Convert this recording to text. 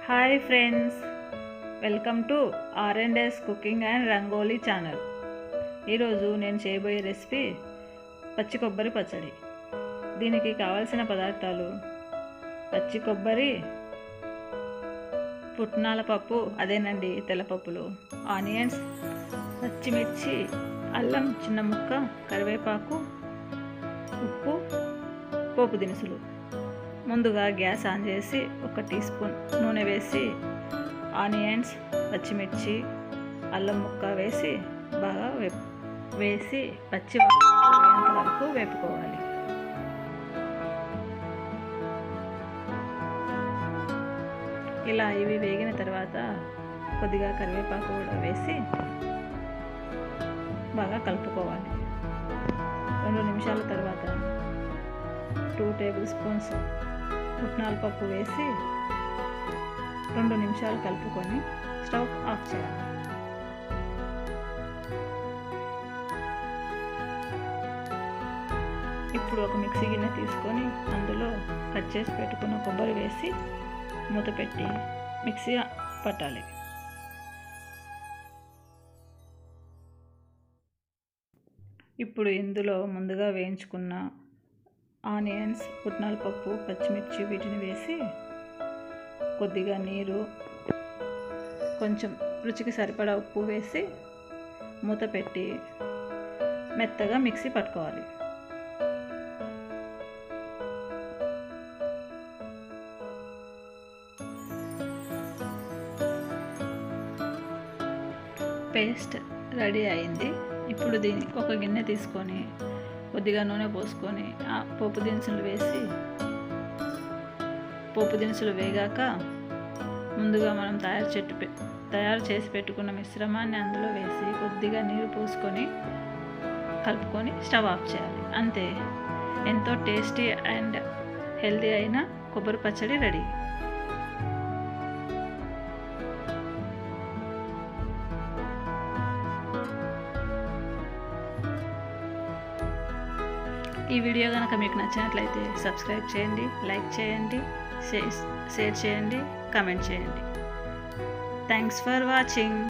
Hi friends, welcome to R&S cooking and rangoli channel. ఈరోజు నేను చేయబోయే రెసిపీ పచ్చి కొబ్బరి పచ్చడి. దీనికి కావాల్సిన పదార్థాలు: పచ్చి కొబ్బరి, పుట్నాల పప్పు, అదేనండి తెల్లపప్పులు, ఆనియన్స్, పచ్చిమిర్చి, అల్లం చిన్న ముక్క, కరివేపాకు, ఉప్పు, పోపు దినుసులు. ముందుగా గ్యాస్ ఆన్ చేసి 1 టీ స్పూన్ నూనె వేసి ఆనియన్స్, పచ్చిమిర్చి, అల్లం ముక్క వేసి బాగా వేసి పచ్చి వేయేంత వరకు వేపుకోవాలి. ఇలా ఇవి వేగిన తర్వాత కొద్దిగా కరివేపాకు కూడా వేసి బాగా కలుపుకోవాలి. 2 నిమిషాల తర్వాత 2 టేబుల్ స్పూన్స్ పుట్నాల పప్పు వేసి 2 నిమిషాలు కలుపుకొని స్టవ్ ఆఫ్ చేయాలి. ఇప్పుడు ఒక మిక్సీ గిన్నె తీసుకొని అందులో కట్ చేసి పెట్టుకున్న కొబ్బరి వేసి మూత పెట్టి మిక్సీ పట్టాలి. ఇప్పుడు ఇందులో ముందుగా వేయించుకున్న ఆనియన్స్, పుట్నాల పప్పు, పచ్చిమిర్చి వీటిని వేసి కొద్దిగా నీరు, కొంచెం రుచికి సరిపడా ఉప్పు వేసి మూత పెట్టి మెత్తగా మిక్సీ పట్టుకోవాలి. పేస్ట్ రెడీ అయింది. ఇప్పుడు దీన్ని ఒక గిన్నె తీసుకొని కొద్దిగా నూనె పోసుకొని ఆ పోపు దినుసులు వేసి పోపు దినుసులు వేగాక ముందుగా మనం తయారు చేసి పెట్టుకున్న మిశ్రమాన్ని అందులో వేసి కొద్దిగా నీరు పోసుకొని కలుపుకొని స్టవ్ ఆఫ్ చేయాలి. అంతే, ఎంతో టేస్టీ అండ్ హెల్తీ అయిన కొబ్బరి పచ్చడి రెడీ. ఈ వీడియో కనుక మీకు నచ్చినట్లయితే సబ్స్క్రైబ్ చేయండి, లైక్ చేయండి, షేర్ చేయండి, కామెంట్ చేయండి. Thanks for watching.